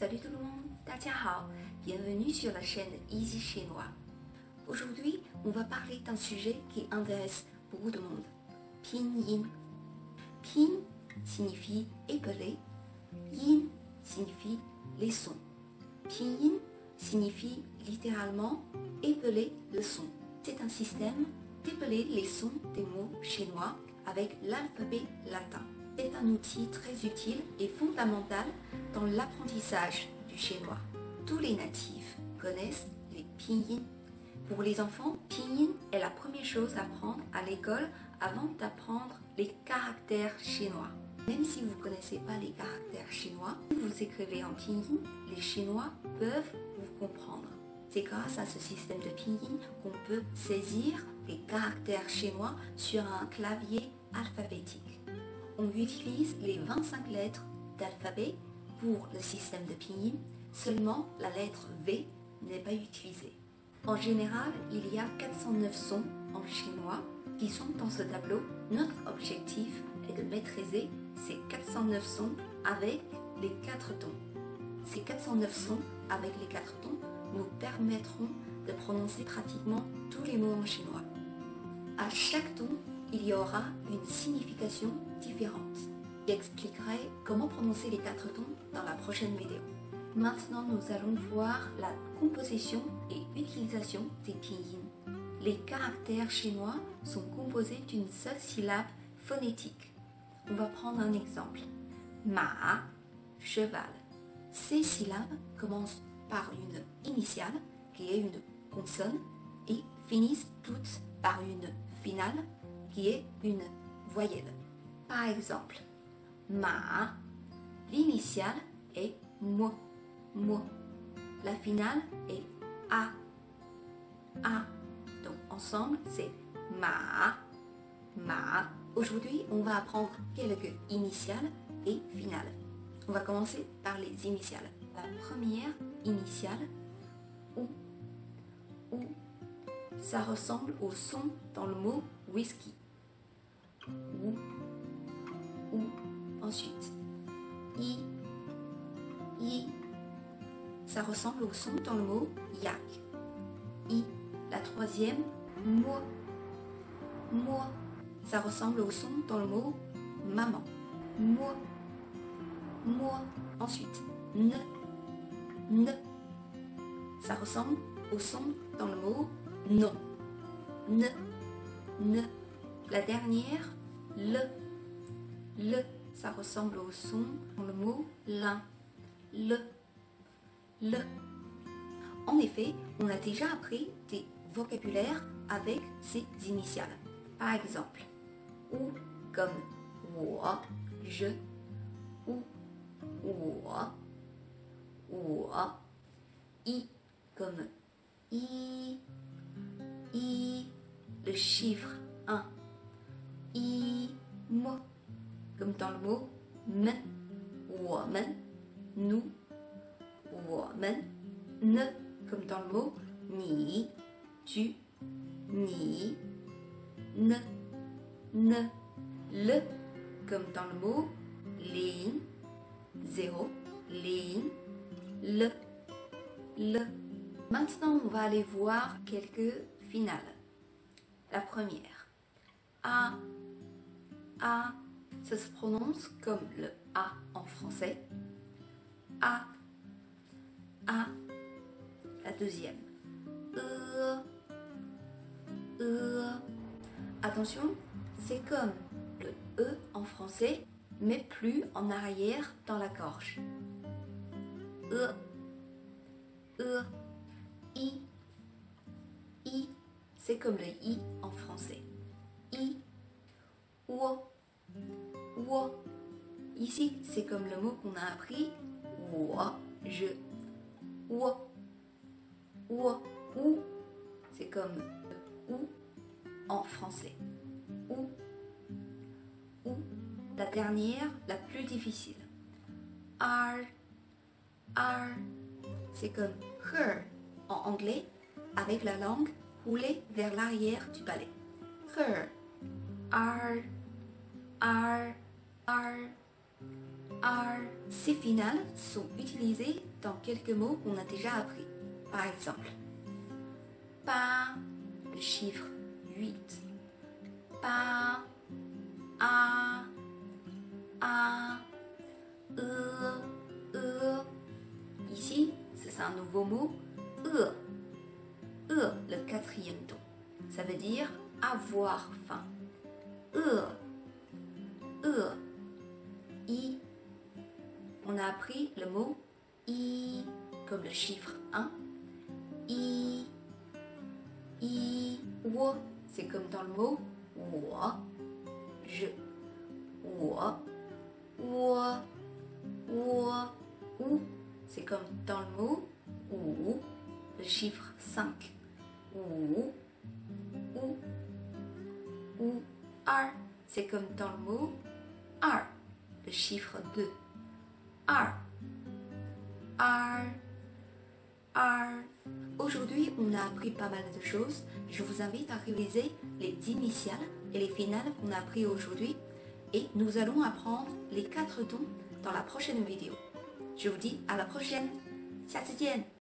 Salut tout le monde, 大家好, bienvenue sur la chaîne Easy Chinois. Aujourd'hui, on va parler d'un sujet qui intéresse beaucoup de monde. Pinyin. Pin signifie épeler, yin signifie les sons. Pinyin signifie littéralement épeler le son. C'est un système d'épeler les sons des mots chinois avec l'alphabet latin. C'est un outil très utile et fondamental dans l'apprentissage du chinois. Tous les natifs connaissent les pinyin. Pour les enfants, pinyin est la première chose à apprendre à l'école avant d'apprendre les caractères chinois. Même si vous ne connaissez pas les caractères chinois, si vous écrivez en pinyin, les Chinois peuvent vous comprendre. C'est grâce à ce système de pinyin qu'on peut saisir les caractères chinois sur un clavier alphabétique. On utilise les 25 lettres d'alphabet pour le système de pinyin, seulement la lettre V n'est pas utilisée. En général, il y a 409 sons en chinois qui sont dans ce tableau. Notre objectif est de maîtriser ces 409 sons avec les 4 tons. Ces 409 sons avec les 4 tons nous permettront de prononcer pratiquement tous les mots en chinois. À chaque ton, il y aura une signification différente. J'expliquerai comment prononcer les 4 tons dans la prochaine vidéo. Maintenant, nous allons voir la composition et utilisation des pinyin. Les caractères chinois sont composés d'une seule syllabe phonétique. On va prendre un exemple. Ma, cheval. Ces syllabes commencent par une initiale, qui est une consonne, et finissent toutes par une finale, qui est une voyelle. Par exemple, ma, l'initiale est mo, mo. La finale est a, a. Donc ensemble, c'est ma, ma. Aujourd'hui, on va apprendre quelques initiales et finales. On va commencer par les initiales. La première initiale, ou, ça ressemble au son dans le mot whisky. Ou. Ensuite, i, ça ressemble au son dans le mot yak. I. La troisième, moi, ça ressemble au son dans le mot maman. Moi. Ensuite, ne, ça ressemble au son dans le mot non. Ne. La dernière, le, ça ressemble au son dans le mot l'un. Le. En effet, on a déjà appris des vocabulaires avec ces initiales. Par exemple, ou comme wo, je, ou wo, i comme i, le chiffre 1, mo, comme dans le mot men, women, nous, women, ne, comme dans le mot ni, tu, ni, ne, le, comme dans le mot lin, 0, lin, le. Maintenant, on va aller voir quelques finales. La première, a, ça se prononce comme le A en français. A. La deuxième, Attention, c'est comme le E en français, mais plus en arrière dans la gorge. I, c'est comme le I en français. I, wo. Ici, c'est comme le mot qu'on a appris, wo, je. Wo, ou, c'est comme le ou en français. Ou. La dernière, la plus difficile. R, c'est comme her en anglais, avec la langue roulée vers l'arrière du palais. Her. R. ar. Ces finales sont utilisées dans quelques mots qu'on a déjà appris. Par exemple, pas, le chiffre 8. Pas, a, Ici, c'est un nouveau mot, le quatrième ton. Ça veut dire avoir faim. I. On a appris le mot i comme le chiffre 1. Wo, c'est comme dans le mot wo, je. Wo, ou, c'est comme dans le mot ou, le chiffre 5. Ou, ar, c'est comme dans le mot ar, le chiffre 2. Ar. Aujourd'hui, on a appris pas mal de choses. Je vous invite à réviser les initiales et les finales qu'on a appris aujourd'hui. Et nous allons apprendre les 4 tons dans la prochaine vidéo. Je vous dis à la prochaine. 下次见